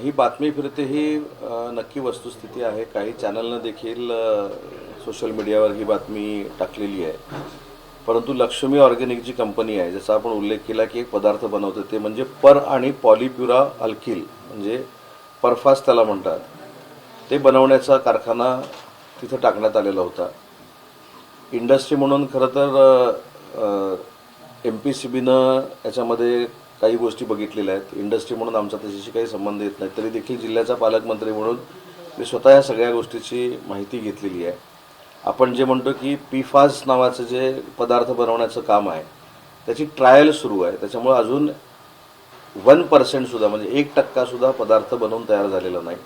ही बातमी फिरते ही नक्की वस्तुस्थिती आहे. काही चॅनलनं देखील सोशल मीडियावर ही बातमी टाकलेली आहे. परंतु लक्ष्मी ऑर्गॅनिक जी कंपनी आहे, जसा आपण उल्लेख केला की एक पदार्थ बनवते ते म्हणजे पर आणि पॉलिप्युरा अल्किल म्हणजे परफास त्याला म्हणतात, ते बनवण्याचा कारखाना तिथं टाकण्यात आलेला होता. इंडस्ट्री म्हणून खरं तर MPCBनं याच्यामध्ये काही गोष्टी बघितलेल्या आहेत. इंडस्ट्री म्हणून आमचा त्याच्याशी काही संबंध येत नाही. तरी देखील जिल्ह्याचा पालकमंत्री म्हणून मी स्वतः या सगळ्या गोष्टीची माहिती घेतलेली आहे. आपण जे म्हणतो की PFAS नावाचं जे पदार्थ बनवण्याचं काम आहे त्याची ट्रायल सुरू आहे. त्याच्यामुळे अजून 1% म्हणजे 1% पदार्थ बनवून तयार झालेला नाही.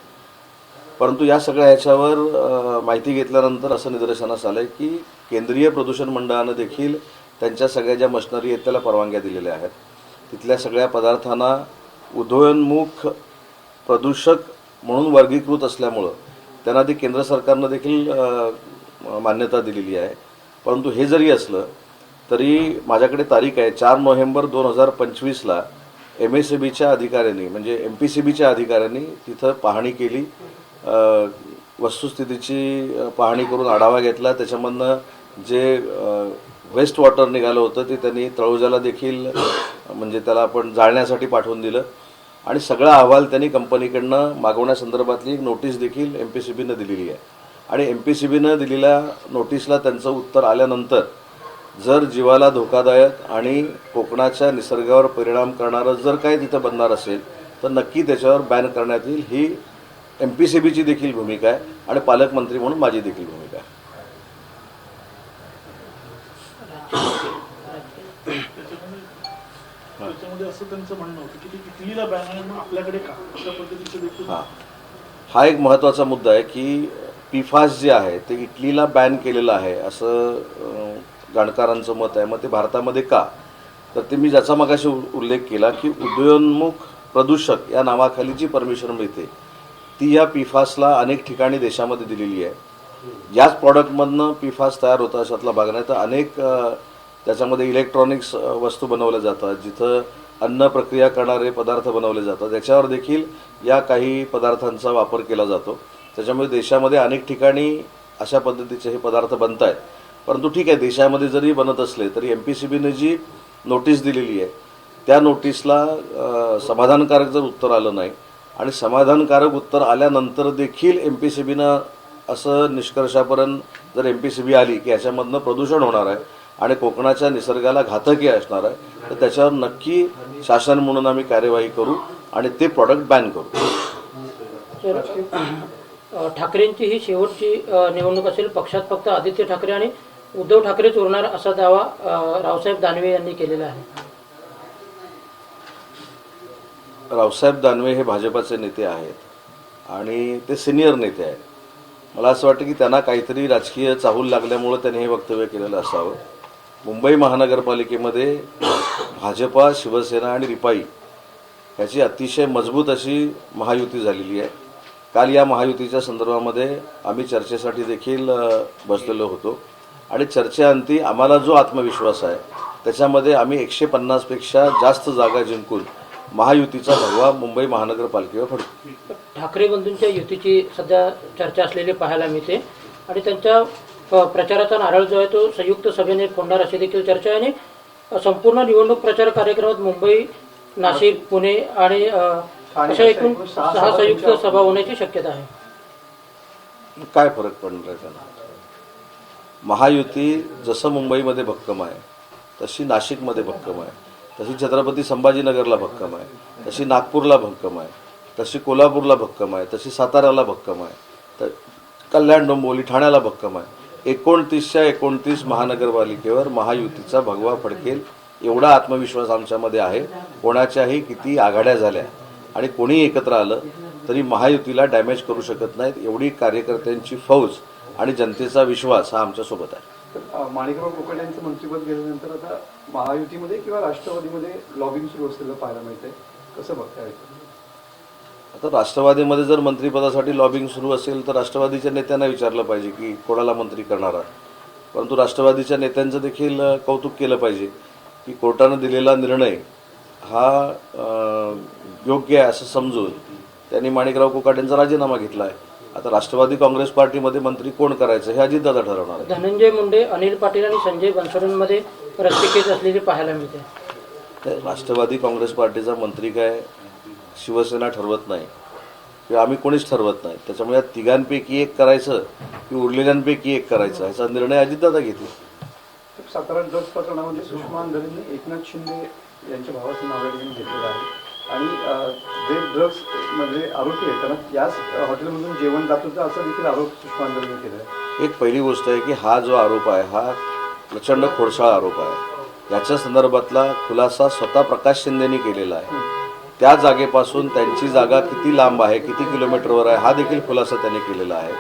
परंतु या सगळ्या ह्याच्यावर माहिती घेतल्यानंतर असं निदर्शनास आलं की केंद्रीय प्रदूषण मंडळानं देखील त्यांच्या सगळ्या ज्या मशिनरी आहेत त्याला परवानग्या दिलेल्या आहेत. तिथल्या सगळ्या पदार्थांना उदयोन्मुख प्रदूषक म्हणून वर्गीकृत असल्यामुळं त्यांना ती केंद्र सरकारनं देखील मान्यता दिलेली आहे. परंतु हे जरी असलं तरी माझ्याकडे तारीख आहे 4 नोव्हेंबर 2025ला MSABच्या अधिकाऱ्यांनी म्हणजे MPCBच्या अधिकाऱ्यांनी तिथं पाहणी केली. वस्तुस्थितीची पाहणी करून आढावा घेतला. त्याच्यामधनं जे वेस्ट वॉटर निघालं होतं ते त्यांनी तळोजाला देखील म्हणजे त्याला आपण जाळण्यासाठी पाठवून दिलं आणि सगळा अहवाल त्यांनी कंपनीकडनं मागवण्यासंदर्भातली एक नोटीस देखील MPCBनं दिलेली आहे. आणि MPCBनं दिलेल्या नोटीसला त्यांचं उत्तर आल्यानंतर जर जीवाला धोकादायक आणि कोकणाच्या निसर्गावर परिणाम करणारं जर काही तिथं बनणार असेल तर नक्की त्याच्यावर बॅन करण्यात येईल. ही MPCBची देखील भूमिका आहे आणि पालकमंत्री म्हणून माझी देखील भूमिका आहे. हा एक महत्त्वाचा मुद्दा आहे की PFAS जे आहे ते इटलीला बॅन केलेलं आहे असं जाणकारांचं मत आहे. मग ते भारतामध्ये का, तर ते मी ज्याचा मगाशी उल्लेख केला की उदयोन्मुख प्रदूषक या नावाखाली जी परमिशन मिळते ती या PFASला अनेक ठिकाणी देशामध्ये दिलेली आहे. याच प्रॉडक्टमधनं PFAS तयार होतं अशातला भाग नाही तर अनेक त्याच्यामध्ये इलेक्ट्रॉनिक्स वस्तू बनवल्या जातात, जिथं अन्न प्रक्रिया करणारे पदार्थ बनवले जातात, त्याच्यावर देखील या काही पदार्थांचा वापर केला जातो. त्याच्यामुळे देशामध्ये अनेक ठिकाणी अशा पद्धतीचे हे पदार्थ बनत आहेत. परंतु ठीक आहे, देशामध्ये जरी बनत असले तरी MPCBने जी नोटीस दिलेली आहे त्या नोटीसला समाधानकारक जर उत्तर आलं नाही आणि समाधानकारक उत्तर आल्यानंतर देखील MPCBनं असं निष्कर्षापर्यंत जर MPCB आली की याच्यामधनं प्रदूषण होणार आहे आणि कोकणाच्या निसर्गाला घातकी असणार आहे तर त्याच्यावर नक्की शासन म्हणून आम्ही कार्यवाही करू आणि ते प्रॉडक्ट बॅन करू. ठाकरेंची ही शेवटची निवडणूक असेल. पक्षात फक्त आदित्य ठाकरे आणि उद्धव ठाकरेच उरणार असा दावा रावसाहेब दानवे यांनी केलेला आहे. रावसाहेब दानवे हे भाजपाचे नेते आहेत आणि ते सिनियर नेते आहेत. मला असं वाटतं की त्यांना काहीतरी राजकीय चाहूल लागल्यामुळं त्यांनी हे वक्तव्य केलेलं असावं. मुंबई महानगरपालिकेमध्ये भाजपा, शिवसेना आणि रिपाई ह्याची अतिशय मजबूत अशी महायुती झालेली आहे. काल या महायुतीच्या संदर्भामध्ये आम्ही चर्चेसाठी देखील बसलेलो होतो आणि चर्चेअंती आम्हाला जो आत्मविश्वास आहे त्याच्यामध्ये आम्ही 150पेक्षा जास्त जागा जिंकून महायुतीचा भगवा मुंबई महानगरपालिकेवर फडकू. ठाकरे बंधूंच्या युतीची सध्या चर्चा असलेली पाहायला मिळते आणि त्यांच्या प्रचाराचा नारळ जो आहे तो संयुक्त सभेने फोडणार अशी देखील चर्चा आहे. आणि संपूर्ण निवडणूक प्रचार कार्यक्रमात मुंबई, नाशिक, पुणे आणि अशा एकूण 6 संयुक्त सभा होण्याची शक्यता आहे. काय फरक पडणार आहे त्यांना? महायुती जसं मुंबईमध्ये भक्कम आहे तशी नाशिकमध्ये भक्कम आहे, तशी छत्रपती संभाजीनगरला भक्कम आहे, तशी नागपूरला भक्कम आहे, तशी कोल्हापूरला भक्कम आहे, तशी साताऱ्याला भक्कम आहे, तर कल्याण, डोंबिवली, ठाण्याला भक्कम आहे. 29च्या 29 महानगरपालिकेवर महायुतीचा भगवा फडकेल एवढा आत्मविश्वास आमच्यामध्ये आहे. कोणाच्याही किती आघाड्या झाल्या आणि कोणी एकत्र आलं तरी महायुतीला डॅमेज करू शकत नाहीत. एवढी कार्यकर्त्यांची फौज आणि जनतेचा विश्वास हा आमच्यासोबत आहे. माणिकराव कोकाटे यांचं मंत्रिपद गेल्यानंतर आता महायुतीमध्ये किंवा राष्ट्रवादीमध्ये लॉबिंग सुरू असलेलं पाहायला मिळतंय, कसं बघताय? आता राष्ट्रवादीमध्ये जर मंत्रिपदासाठी लॉबिंग सुरू असेल तर राष्ट्रवादीच्या नेत्यांना विचारलं पाहिजे की कोणाला मंत्री करणार आहात. परंतु राष्ट्रवादीच्या नेत्यांचं देखील कौतुक केलं पाहिजे की कोर्टानं दिलेला निर्णय हा योग्य आहे असं समजून त्यांनी माणिकराव कोकाटेंचा राजीनामा घेतला आहे. आता राष्ट्रवादी काँग्रेस पार्टीमध्ये मंत्री कोण करायचं हे अजितदादा ठरवणार आहे. धनंजय मुंडे, अनिल पाटील आणि संजय बनसोडेंमध्ये रस्सीखेच असलेली पाहायला मिळते. तर राष्ट्रवादी काँग्रेस पार्टीचा मंत्री काय शिवसेना ठरवत नाही किंवा आम्ही कोणीच ठरवत नाही. त्याच्यामुळे या तिघांपैकी एक करायचं की उरलेल्यांपैकी एक करायचा ह्याचा निर्णय अजितदादा घेतील. सातारा ड्रग्ज प्रकरणामध्ये सुषमा अंधारेंनी एकनाथ शिंदे यांच्या भावाचं नाव या ठिकाणी घेतलेलं आहे आणि जे ड्रग्जमध्ये आरोपी आहेत त्यांना याच हॉटेलमधून जेवण जात होतं असा देखील आरोप सुषमा अंधारेंनी केला आहे. एक पहिली गोष्ट आहे की हा जो आरोप आहे हा प्रचंड खोडसाळ आरोप आहे. याच्या संदर्भातला खुलासा स्वतः प्रकाश शिंदेनी केलेला आहे. त्या जागेपासून त्यांची जागा किती लांब आहे, किती किलोमीटरवर आहे हा देखील खुलासा त्यांनी केलेला आहे.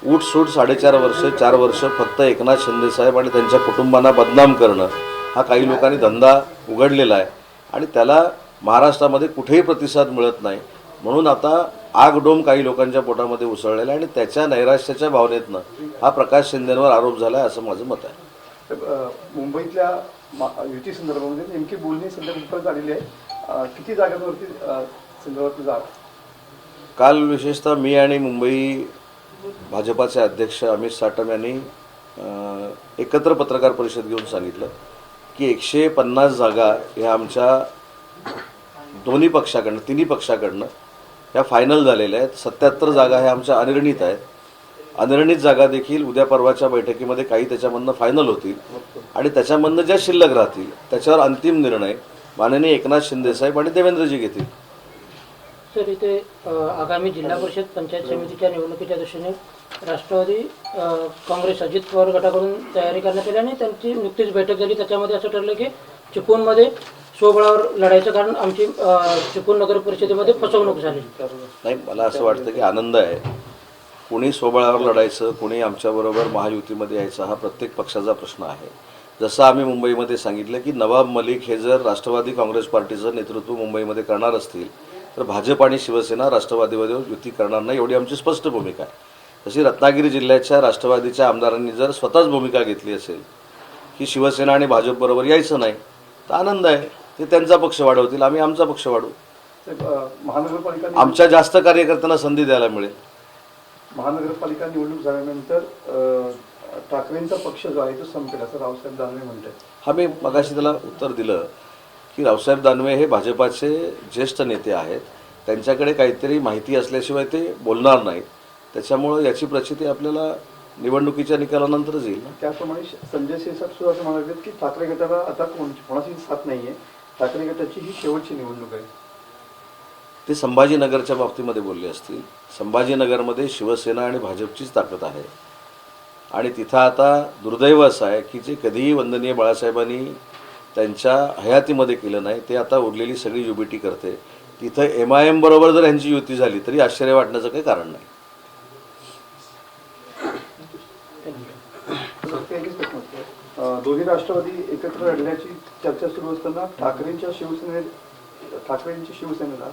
उठसूट 4.5 वर्ष फक्त एकनाथ शिंदेसाहेब आणि त्यांच्या कुटुंबांना बदनाम करणं हा काही लोकांनी धंदा उघडलेला आहे आणि त्याला महाराष्ट्रामध्ये कुठेही प्रतिसाद मिळत नाही. म्हणून आता आगडोम काही लोकांच्या पोटामध्ये उसळलेला आहे आणि त्याच्या नैराश्याच्या भावनेतनं हा प्रकाश शिंदेंवर आरोप झाला आहे असं माझं मत आहे. तर मुंबईतल्या युती संदर्भामध्ये नेमकी बोलणी सध्या कुठपर्यंत आलेली आहे? किती जागांवरती संदर्भातली जागा? काल विशेषतः मी आणि मुंबई भाजपाचे अध्यक्ष अमित साटम यांनी एकत्र पत्रकार परिषद घेऊन सांगितलं की 150 जागा ह्या आमच्या दोन्ही पक्षाकडनं तिन्ही पक्षाकडनं ह्या फायनल झालेल्या आहेत. 77 जागा ह्या आमच्या अनिर्णित आहेत. अनिर्णित जागा देखील उद्या परवाच्या बैठकीमध्ये काही त्याच्यामधनं फायनल होतील आणि त्याच्यामधनं ज्या शिल्लक राहतील त्याच्यावर अंतिम निर्णय माननीय एकनाथ शिंदेसाहेब आणि देवेंद्रजी घेतील. सर, इथे आगामी जिल्हा परिषद पंचायत समितीच्या निवडणुकीच्या दृष्टीने राष्ट्रवादी काँग्रेस अजित पवार गटाकडून तयारी करण्यात आली आणि त्यांची नुकतीच बैठक झाली. त्याच्यामध्ये असं ठरलं की चिपळूणमध्ये स्वबळावर लढायचं, कारण आमची चिपळूण नगर परिषदेमध्ये फसवणूक झाली. नाही, मला असं वाटतं की आनंद आहे. कोणी स्वबळावर लढायचं, कोणी आमच्याबरोबर महायुतीमध्ये यायचं हा प्रत्येक पक्षाचा प्रश्न आहे. जसं आम्ही मुंबईमध्ये सांगितलं की नवाब मलिक हे जर राष्ट्रवादी काँग्रेस पार्टीचं नेतृत्व मुंबईमध्ये करणार असतील तर भाजप आणि शिवसेना राष्ट्रवादीमध्ये युती करणार नाही एवढी आमची स्पष्ट भूमिका आहे. तशी रत्नागिरी जिल्ह्याच्या राष्ट्रवादीच्या आमदारांनी जर स्वतःच भूमिका घेतली असेल की शिवसेना आणि भाजपबरोबर यायचं नाही तर आनंद आहे. ते त्यांचा पक्ष वाढवतील, आम्ही आमचा पक्ष वाढवू. महानगरपालिका आमच्या जास्त कार्यकर्त्यांना संधी द्यायला मिळेल. महानगरपालिका निवडणूक झाल्यानंतर ठाकरेंचा पक्ष जो आहे तो संपेल असं रावसाहेब दानवे म्हणतात. हा, मी मगाशी त्याला उत्तर दिलं की रावसाहेब दानवे हे भाजपाचे ज्येष्ठ नेते आहेत. त्यांच्याकडे काहीतरी माहिती असल्याशिवाय ते बोलणार नाहीत. त्याच्यामुळं याची प्रचिती आपल्याला निवडणुकीच्या निकालानंतरच येईल. त्याप्रमाणे संजय शिरसाट सुद्धा असं म्हणाले की ठाकरे गटाला आता कोणाची साथ नाही आहे, ठाकरे गटाची ही शेवटची निवडणूक आहे. ते संभाजीनगरच्या बाबतीमध्ये बोलले असतील. संभाजीनगरमध्ये शिवसेना आणि भाजपचीच ताकद आहे आणि तिथं आता दुर्दैव असं आहे की जे कधीही वंदनीय बाळासाहेबांनी त्यांच्या हयातीमध्ये केलं नाही ते आता उरलेली सगळी युबीटी करते. तिथं MIM बरोबर जर यांची युती झाली तरी आश्चर्य वाटण्याचं काही कारण नाही. दोन्ही राष्ट्रवादी एकत्र लढण्याची चर्चा सुरू असताना ठाकरेंची शिवसेनेला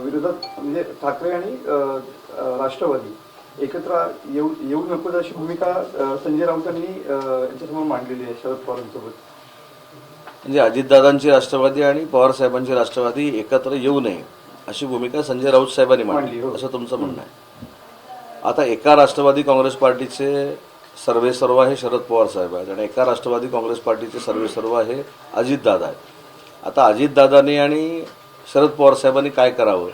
विरोधात म्हणजे ठाकरे आणि राष्ट्रवादी एकत्र येऊ नको अशी भूमिका संजय राऊतांनी यांच्यासमोर मांडलेली आहे शरद पवारांसोबत. म्हणजे अजितदादांची राष्ट्रवादी आणि पवारसाहेबांची राष्ट्रवादी एकत्र येऊ नये अशी भूमिका संजय राऊत साहेबांनी मांडली असं तुमचं म्हणणं आहे. आता एका राष्ट्रवादी काँग्रेस पार्टीचे सर्वेसर्वा हे शरद पवार साहेब आहेत आणि एका राष्ट्रवादी काँग्रेस पार्टीचे सर्वेसर्वा हे अजितदादा आहेत. आता अजितदादांनी आणि शरद पवार साहेबांनी काय करावं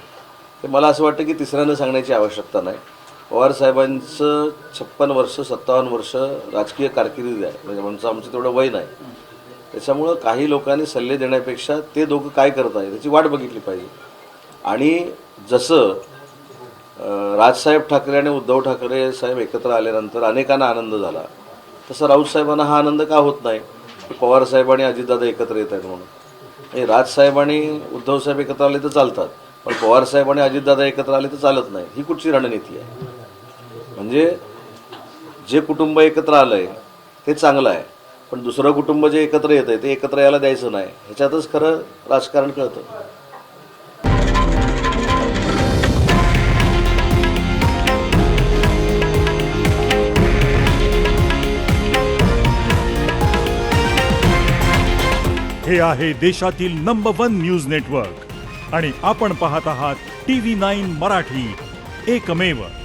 हे मला असं वाटतं की तिसऱ्यानं सांगण्याची आवश्यकता नाही. पवारसाहेबांचं 56 वर्ष 57 वर्ष राजकीय कारकिर्दी आहे, म्हणजे आमचं तेवढं वय नाही. त्याच्यामुळं काही लोकांनी सल्ले देण्यापेक्षा ते दोघं काय करत आहे त्याची वाट बघितली पाहिजे. आणि जसं राजसाहेब ठाकरे आणि उद्धव ठाकरे साहेब एकत्र आल्यानंतर अनेकांना आनंद झाला तसं राऊत साहेबांना हा आनंद का होत नाही की पवारसाहेब आणि अजितदादा एकत्र येत आहेत म्हणून. आणि राजसाहेब आणि उद्धवसाहेब एकत्र आले तर चालतात पण पवारसाहेब आणि अजितदादा एकत्र आले तर चालत नाही. ही कुठची रणनीती आहे? म्हणजे जे कुटुंब एकत्र आलं आहे ते चांगलं आहे पण दुसरं कुटुंब जे एकत्र येत आहे ते एकत्र यायला द्यायचं नाही. ह्याच्यातच खरं राजकारण कळतं. हे आहे देशातील नंबर 1 न्यूज नेटवर्क आणि आपण पाहत आहात TV9 मराठी, एकमेव.